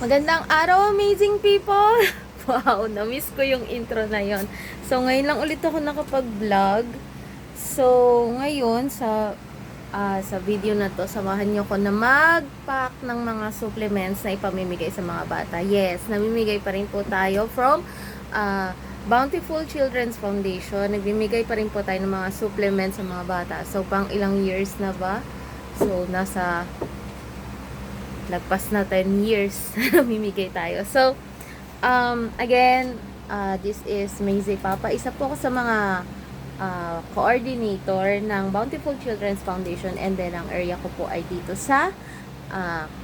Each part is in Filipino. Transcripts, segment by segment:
Magandang araw, amazing people! Wow, na-miss ko yung intro na yon. So, ngayon lang ulit ako nakapag-vlog. So, ngayon, sa video na to, samahan nyo ko na mag-pack ng mga supplements na ipamimigay sa mga bata. Yes, namimigay pa rin po tayo from Bountiful Children's Foundation. Nagbimigay pa rin po tayo ng mga supplements sa mga bata. So, pang ilang years na ba? So, nasa lagpas na 10 years namimigay tayo. So, again, this is Maisie Papa. Isa po ako sa mga coordinator ng Bountiful Children's Foundation, and then ang area ko po ay dito sa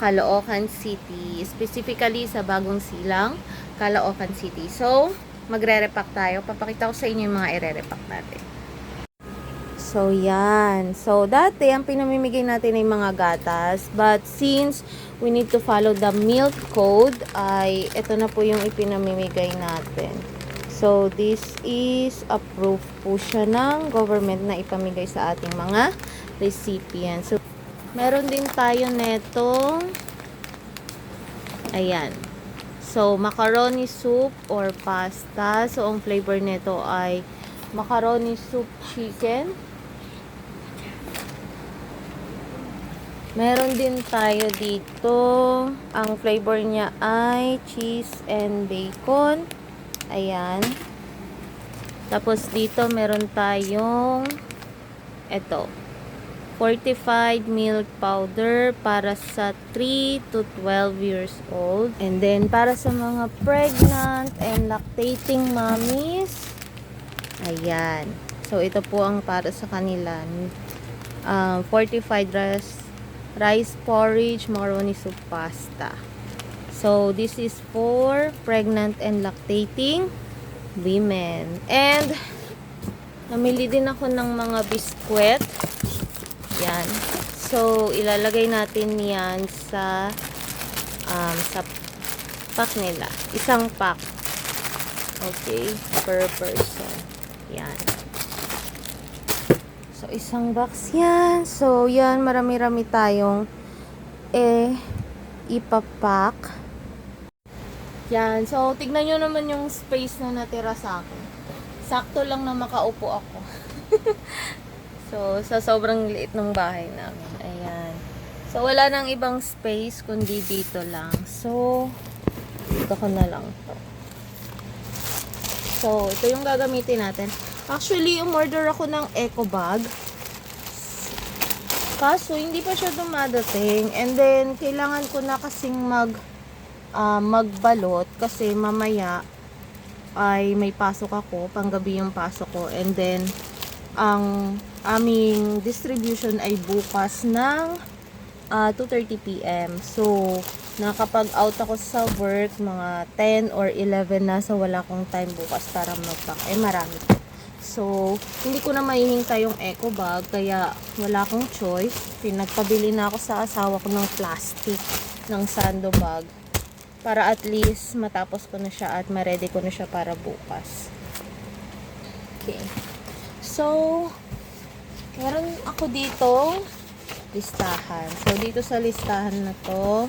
Caloocan City. Specifically sa Bagong Silang, Caloocan City. So, magre-repack tayo. Papakita ko sa inyo yung mga ire-repack natin. So, yan. So, dati, ang pinamimigay natin ay mga gatas. But, since we need to follow the milk code, ay ito na po yung ipinamimigay natin. So, this is approved po siya ng government na ipamigay sa ating mga recipients. So, meron din tayo netong, ayan. So, macaroni soup or pasta. So, ang flavor nito ay macaroni soup chicken. Meron din tayo dito, ang flavor niya ay cheese and bacon. Ayan. Tapos dito meron tayong ito, fortified milk powder para sa 3 to 12 years old. And then para sa mga pregnant and lactating mommies, ayan. So ito po ang para sa kanila. Fortified rice porridge, macaroni soup, pasta. So, this is for pregnant and lactating women. And, namili din ako ng mga biskwit. Yan. So, ilalagay natin yan sa pack nila. Isang pack. Okay. Per person. Yan. So, isang box yan. So, yan, marami-rami tayong ipapack. Yan. So, tignan nyo naman yung space na natira sa akin. Sakto lang na makaupo ako. So, sa sobrang liit ng bahay namin. Ayan. So, wala nang ibang space, kundi dito lang. So, dito ko na lang to. So, ito yung gagamitin natin. Actually, umorder ako ng eco bag. Kaso, hindi pa siya dumadating. And then, kailangan ko na kasing magbalot. Kasi mamaya ay may pasok ako. Panggabi yung pasok ko. And then, ang aming distribution ay bukas ng 2:30 p.m. So, nakapag-out ako sa work mga 10 or 11 na. So, wala akong time bukas para mag-pack. Marami po. So, hindi ko na mahihintay yung eco bag, kaya wala akong choice. Pinagpabili na ako sa asawa ko ng plastic, ng sando bag, para at least matapos ko na siya at ma-ready ko na siya para bukas. Okay. So, meron ako dito listahan. So, dito sa listahan na to,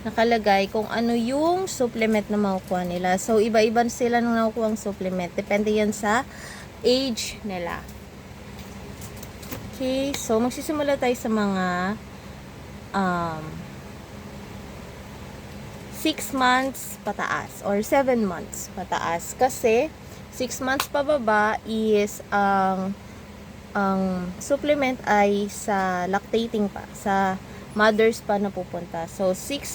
nakalagay kung ano yung supplement na makukuha nila. So, iba-iba sila nung nakukuha ang supplement. Depende yan sa age nila. Okay, so magsisimula tayo sa mga 6 months pataas or 7 months pataas, kasi 6 months pababa is ang supplement ay sa lactating pa, sa mothers pa na pupunta. So 7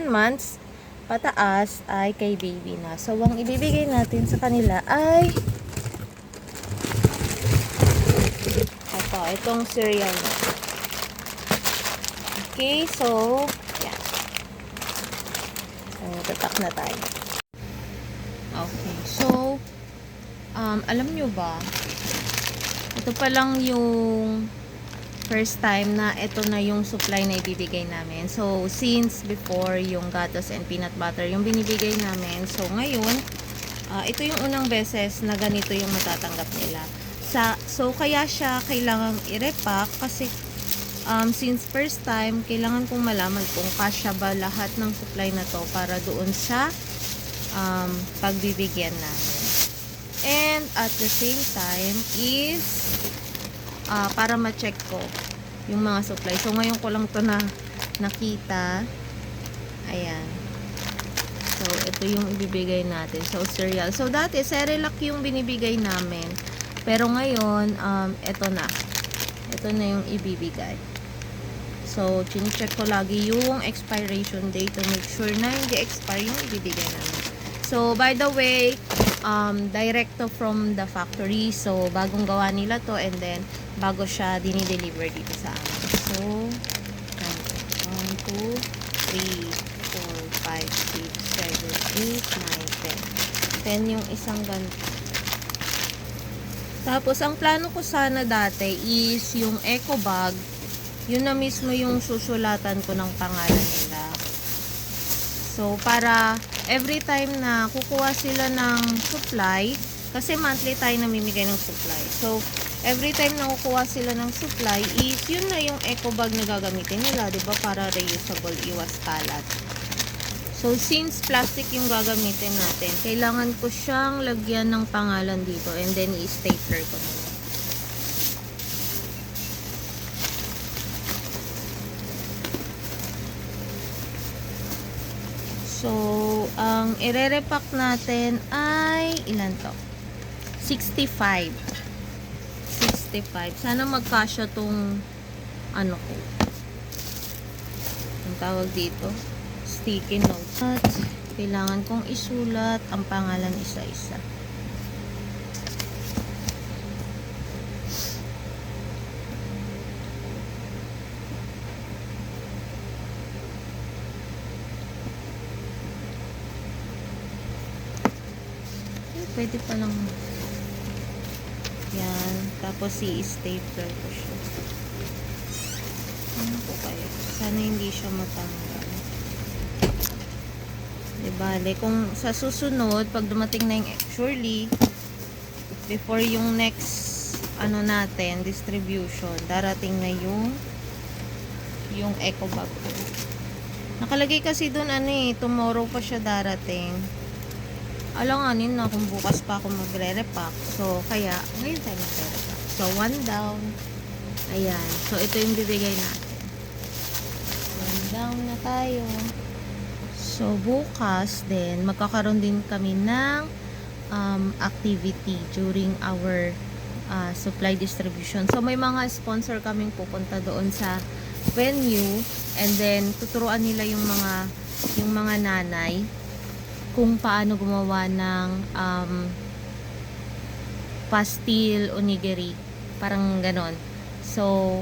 months pataas ay kay baby na. So ang ibibigay natin sa kanila ay itong cereal na. Okay, so yan. Tatak na tayo. Okay, so alam nyo ba, ito pa lang yung first time na ito na yung supply na ibibigay namin. So, since before yung gatas and peanut butter yung binibigay namin, so ngayon ito yung unang beses na ganito yung matatanggap nila. So, kaya siya kailangang i-repack kasi Since first time, kailangan kong malaman kung kasya ba lahat ng supply na to para doon sa pagbibigyan namin. And at the same time is para ma-check ko yung mga supply. So ngayon ko lang to na nakita. Ayan. So ito yung ibibigay natin. So cereal. So dati Cerelac yung binibigay namin. Pero ngayon ito na. Ito na yung ibibigay. So chine-check ko lagi yung expiration date to make sure na hindi expire yung ibibigay namin. So by the way, direct to from the factory. So bagong gawa nila to and then bago siya dinideliver dito sa amin. So 1, 2, 3, 4, 5, 6, 7, 8, 9, 10. 10 yung isang ganito. Tapos ang plano ko sana dati is yung eco bag, yun na mismo yung susulatan ko ng pangalan nila. So para every time na kukuha sila ng supply, kasi monthly tayo namimigay ng supply. So every time na kukuha sila ng supply is yun na yung eco bag na gagamitin nila, 'di ba? Para reusable, iwas kalat. So since plastic yung gagamitin natin, kailangan ko siyang lagyan ng pangalan dito and then i-stapler ko na. So, ang ire-repack natin ay ilan to? 65. 65. Sana magkasya tong ano ko. Ang tawag dito, sticky notes. At kailangan kong isulat ang pangalan isa-isa. Pwede pa lang yan, tapos i-stapler ko siya. Ano po kaya? Sana hindi siya matanggal. Bale, kung sa susunod pag dumating na yung surely before yung next ano natin, distribution, darating na yung eco bag ko. Nakalagay kasi doon ano tomorrow pa siya darating. Alanganin na kung bukas pa ako magre-repack. So, kaya, ngayon tayo magre-repack. So, 1 down. Ayan. So, ito yung bibigay natin. 1 down na tayo. So, bukas din, magkakaroon din kami ng activity during our supply distribution. So, may mga sponsor kaming pupunta doon sa venue and then, tuturuan nila yung mga nanay kung paano gumawa ng pastil onigiri, parang ganon. So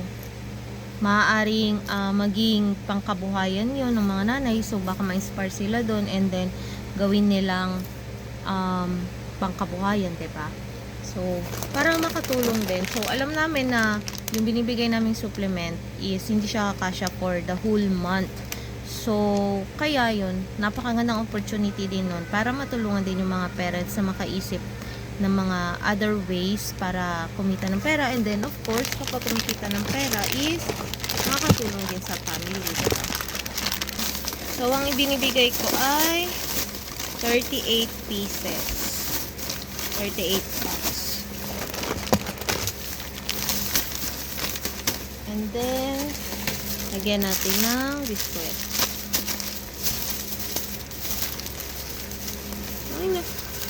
maaaring maging pangkabuhayan yon ng mga nanay, so baka ma-inspire sila doon and then gawin nilang pangkabuhayan, diba? So parang makatulong din. So alam namin na yung binibigay naming supplement is hindi siya kakasya for the whole month. So, kaya yun, napakagandang opportunity din nun para matulungan din yung mga parents na makaisip ng mga other ways para kumita ng pera. And then, of course, kapag kumita ng pera is makakatulong din sa family. Diba? So, ang ibinibigay ko ay 38 pieces. 38 packs. And then, lagyan natin ng biskwit.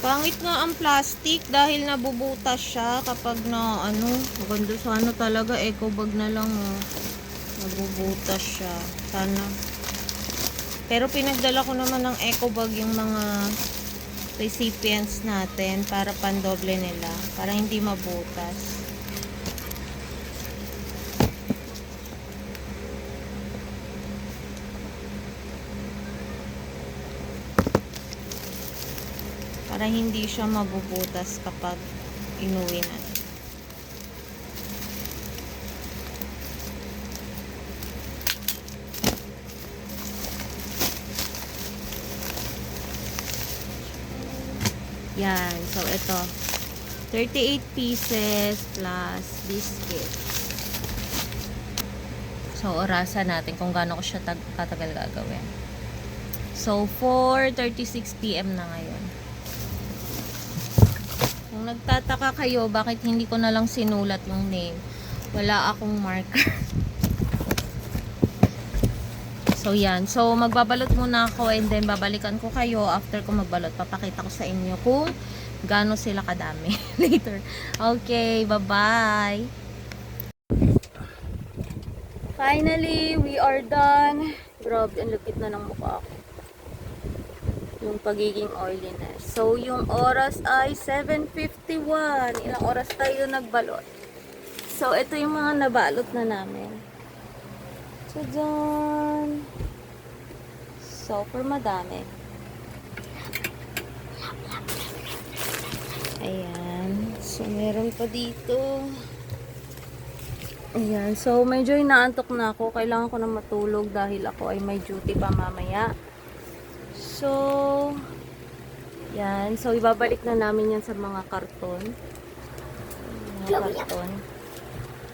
Pangit nga ang plastic dahil nabubutas siya kapag na maganda sana talaga eco bag na lang nabubutas siya sana. Pero pinagdala ko naman ng eco bag yung mga recipients natin para pandoble nila para hindi mabutas. Para hindi siya mabubutas kapag inuwi na. Yan. So, ito. 38 pieces plus biscuit. So, orasan natin kung gaano ko siya katagal gagawin. So, 4:36 PM na ngayon. Kung nagtataka kayo, bakit hindi ko na lang sinulat yung name? Wala akong marker. So, yan. So, magbabalot muna ako and then babalikan ko kayo after ko magbalot. Papakita ko sa inyo kung gaano sila kadami later. Okay, bye-bye! Finally, we are done. Grabe, ang lupit na ng mukha ko. Yung pagiging oiliness. So, yung oras ay 7:51. Ilang oras tayo nagbalot. So, ito yung mga nabalot na namin. Tadaan! Super madami. Ayan. So, meron pa dito. Ayan. So, medyo inaantok na ako. Kailangan ko na matulog dahil ako ay may duty pa mamaya. So, yan. So, ibabalik na namin yan sa mga karton. Mga karton.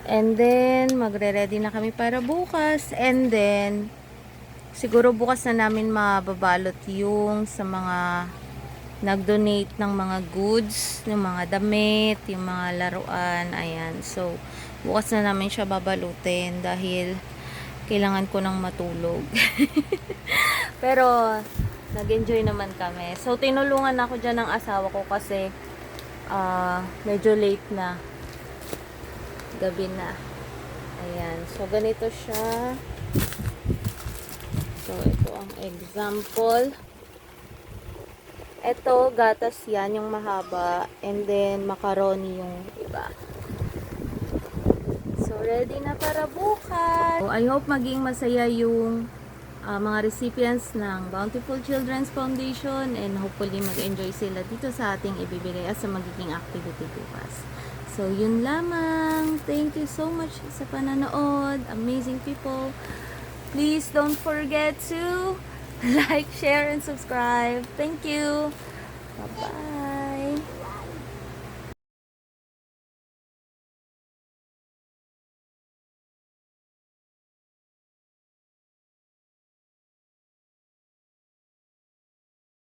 And then, magre-ready na kami para bukas. And then, siguro bukas na namin mababalot yung sa mga nag-donate ng mga goods, yung mga damit, yung mga laruan. Ayan. So, bukas na namin siya babalutin dahil kailangan ko nang matulog. Pero, nag-enjoy naman kami. So, tinulungan ako dyan ng asawa ko kasi medyo late na. Gabi na. Ayan. So, ganito siya. So, ito ang example. Ito, gatas yan, yung mahaba. And then, macaroni yung iba. So, ready na para bukas. So, I hope maging masaya yung mga recipients ng Bountiful Children's Foundation and hopefully mag-enjoy sila dito sa ating ibibigay at sa magiging activity bukas. So, yun lamang. Thank you so much sa pananood. Amazing people. Please don't forget to like, share, and subscribe. Thank you. Bye-bye.